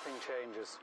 everything changes.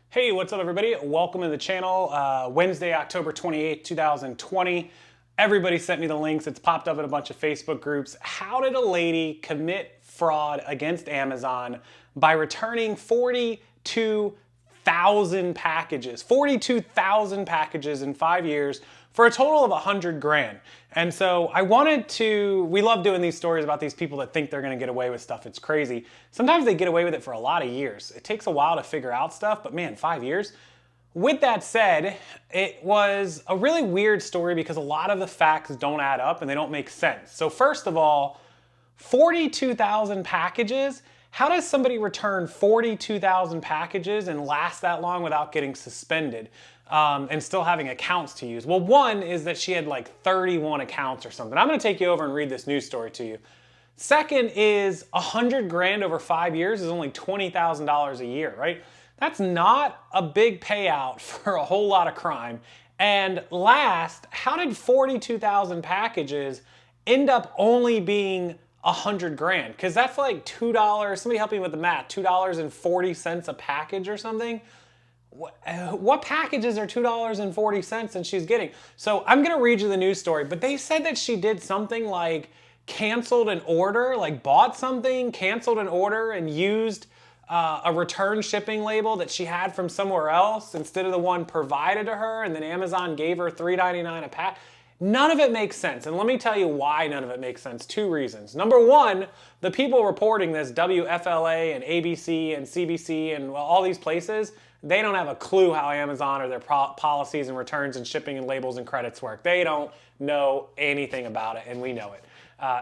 Hey, what's up everybody? Welcome to the channel. Wednesday, October 28th, 2020. Everybody sent me the links. It's popped up in a bunch of Facebook groups. How did a lady commit fraud against Amazon by returning 42,000 packages? 42,000 packages in 5 years for a total of 100 grand. And so I wanted to, we love doing these stories about these people that think they're gonna get away with stuff. It's crazy. Sometimes they get away with it for a lot of years. It takes a while to figure out stuff, but man, 5 years. With that said, it was a really weird story because a lot of the facts don't add up and they don't make sense. So first of all, 42,000 packages. How does somebody return 42,000 packages and last that long without getting suspended and still having accounts to use? Well, one is that she had like 31 accounts or something. I'm gonna take you over and read this news story to you. Second is 100 grand over 5 years is only $20,000 a year, right? That's not a big payout for a whole lot of crime. And last, how did 42,000 packages end up only being 100 grand? Because that's like $2, somebody help me with the math, $2.40 a package or something. What packages are $2.40 and she's getting? So I'm gonna read you the news story, but they said that she did something like canceled an order, like bought something, canceled an order and used a return shipping label that she had from somewhere else instead of the one provided to her, and then Amazon gave her $3.99 a pack. None of it makes sense, and let me tell you why none of it makes sense. Two reasons. Number one, the people reporting this, WFLA and ABC and CBC and all these places, they don't have a clue how Amazon or their policies and returns and shipping and labels and credits work. They don't know anything about it, and we know it.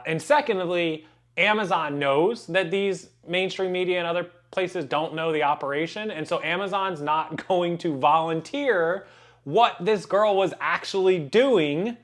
And secondly, Amazon knows that these mainstream media and other places don't know the operation, and so Amazon's not going to volunteer what this girl was actually doing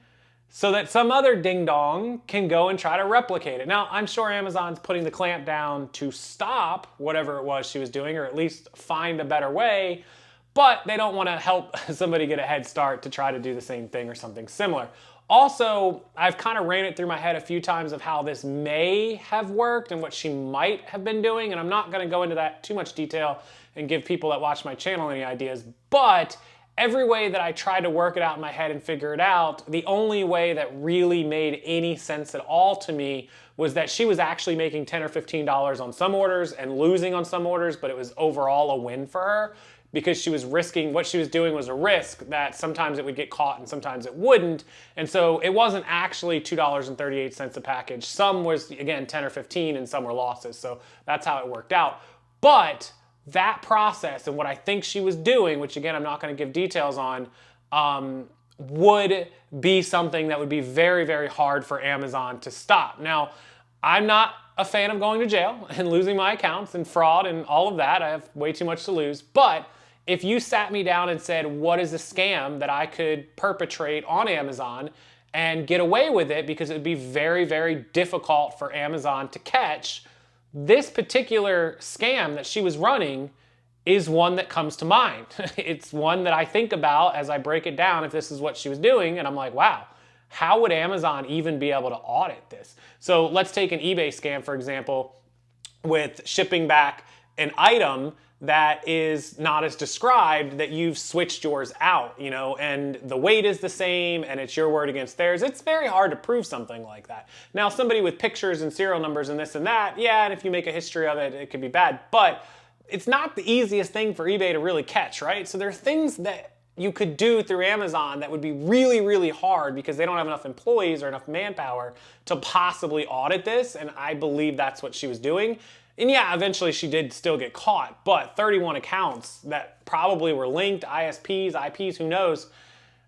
so that some other ding-dong can go and try to replicate it. Now, I'm sure Amazon's putting the clamp down to stop whatever it was she was doing, or at least find a better way, but they don't want to help somebody get a head start to try to do the same thing or something similar. Also, I've kind of ran it through my head a few times of how this may have worked and what she might have been doing, and I'm not going to go into that too much detail and give people that watch my channel any ideas, but every way that I tried to work it out in my head and figure it out, the only way that really made any sense at all to me was that she was actually making $10 or $15 on some orders and losing on some orders, but it was overall a win for her because she was risking, what she was doing was a risk that sometimes it would get caught and sometimes it wouldn't. And so it wasn't actually $2.38 a package. Some was, again, 10 or 15 and some were losses. So that's how it worked out. But that process and what I think she was doing, which again, I'm not going to give details on, would be something that would be very, very hard for Amazon to stop. Now, I'm not a fan of going to jail and losing my accounts and fraud and all of that. I have way too much to lose. But if you sat me down and said, what is a scam that I could perpetrate on Amazon and get away with it, because it would be very, very difficult for Amazon to catch, this particular scam that she was running is one that comes to mind. It's one that I think about as I break it down if this is what she was doing, and I'm like, wow, how would Amazon even be able to audit this? So let's take an eBay scam, for example, with shipping back an item that is not as described, that you've switched yours out, you know, and the weight is the same and it's your word against theirs. It's very hard to prove something like that. Now, somebody with pictures and serial numbers and this and that, yeah, and if you make a history of it, it could be bad, but it's not the easiest thing for eBay to really catch, right? So there are things that you could do through Amazon that would be really, really hard because they don't have enough employees or enough manpower to possibly audit this, and I believe that's what she was doing. And yeah, eventually she did still get caught, but 31 accounts that probably were linked, ISPs, IPs, who knows?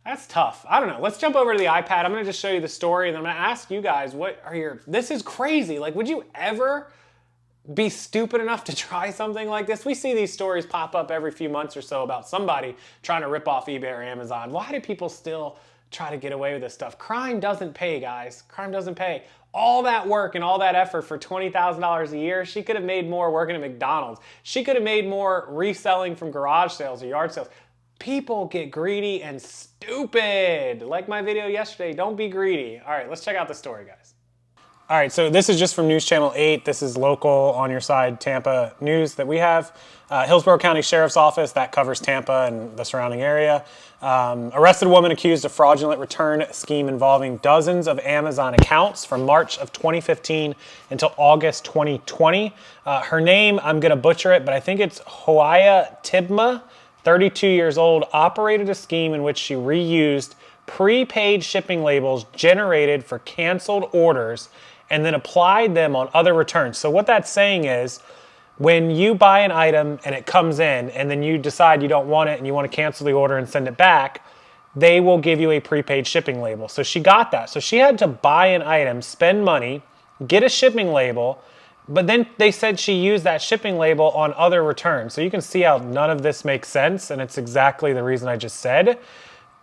That's tough. I don't know. Let's jump over to the iPad. I'm gonna just show you the story and I'm gonna ask you guys, what are your, this is crazy. Like, would you ever be stupid enough to try something like this? We see these stories pop up every few months or so about somebody trying to rip off eBay or Amazon. Why do people still try to get away with this stuff? Crime doesn't pay, guys. Crime doesn't pay. All that work and all that effort for $20,000 a year, she could have made more working at McDonald's. She could have made more reselling from garage sales or yard sales. People get greedy and stupid. Like my video yesterday, don't be greedy. All right, let's check out the story, guys. All right, so this is just from News Channel 8. This is local, on your side, Tampa news that we have. Hillsborough County Sheriff's Office, that covers Tampa and the surrounding area. Arrested woman accused of fraudulent return scheme involving dozens of Amazon accounts from March of 2015 until August 2020. Her name, I'm gonna butcher it, but I think it's Hoaya Tibma, 32 years old, operated a scheme in which she reused prepaid shipping labels generated for canceled orders and then applied them on other returns. So what that's saying is, when you buy an item and it comes in and then you decide you don't want it and you want to cancel the order and send it back, they will give you a prepaid shipping label. So she got that. So she had to buy an item, spend money, get a shipping label, but then they said she used that shipping label on other returns. So you can see how none of this makes sense, and it's exactly the reason I just said.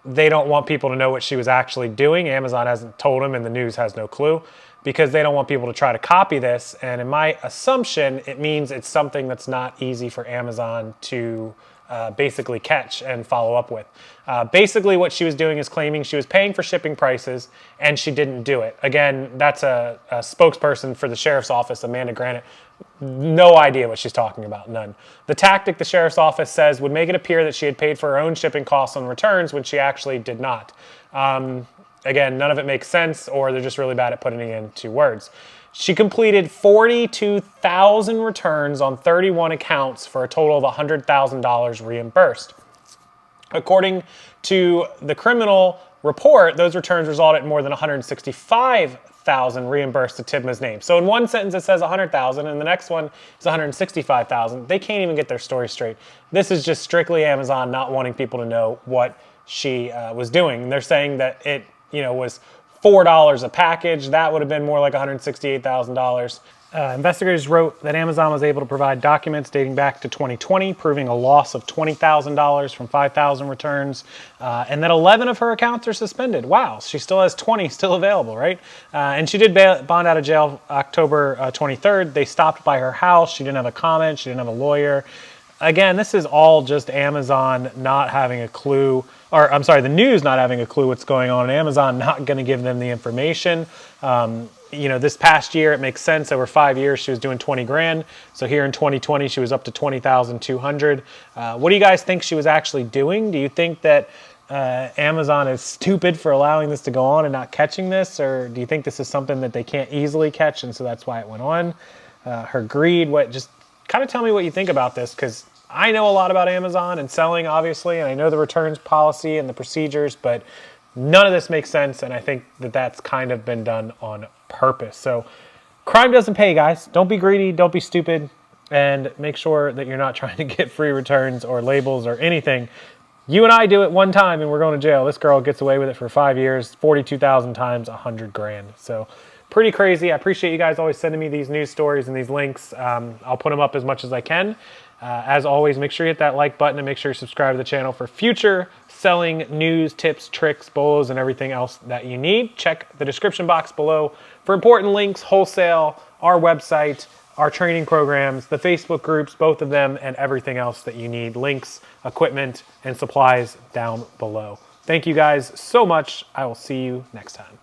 They don't want people to know what she was actually doing. Amazon hasn't told them, and the news has no clue, because they don't want people to try to copy this. And in my assumption, it means it's something that's not easy for Amazon to basically catch and follow up with. Basically what she was doing is claiming she was paying for shipping prices and she didn't do it. Again, that's a spokesperson for the sheriff's office, Amanda Granite. No idea what she's talking about, none. The tactic, the sheriff's office says, would make it appear that she had paid for her own shipping costs on returns when she actually did not. Again, none of it makes sense, or they're just really bad at putting it into words. She completed 42,000 returns on 31 accounts for a total of $100,000 reimbursed. According to the criminal report, those returns resulted in more than $165,000 reimbursed to Tibma's name. So in one sentence it says $100,000 and the next one is $165,000. They can't even get their story straight. This is just strictly Amazon not wanting people to know what she was doing. And they're saying that it was $4 a package. That would have been more like $168,000. Investigators wrote that Amazon was able to provide documents dating back to 2020, proving a loss of $20,000 from 5,000 returns, and that 11 of her accounts are suspended. Wow, she still has 20 still available, right? And she did bond out of jail October 23rd. They stopped by her house. She didn't have a comment. She didn't have a lawyer. Again, this is all just Amazon not having a clue, or I'm sorry, the news not having a clue what's going on, and Amazon not going to give them the information. This past year, it makes sense. Over 5 years, she was doing 20 grand. So here in 2020, she was up to 20,200. What do you guys think she was actually doing? Do you think that Amazon is stupid for allowing this to go on and not catching this? Or do you think this is something that they can't easily catch and so that's why it went on? Her greed, just kind of tell me what you think about this, because I know a lot about Amazon and selling, obviously, and I know the returns policy and the procedures, but none of this makes sense, and I think that that's kind of been done on purpose. So crime doesn't pay, guys. Don't be greedy, don't be stupid, and make sure that you're not trying to get free returns or labels or anything. You and I do it one time and we're going to jail. This girl gets away with it for 5 years, 42,000 times, 100 grand. So pretty crazy. I appreciate you guys always sending me these news stories and these links. I'll put them up as much as I can. As always, make sure you hit that like button and make sure you subscribe to the channel for future selling news, tips, tricks, bolos, and everything else that you need. Check the description box below for important links, wholesale, our website, our training programs, the Facebook groups, both of them, and everything else that you need. Links, equipment, and supplies down below. Thank you guys so much. I will see you next time.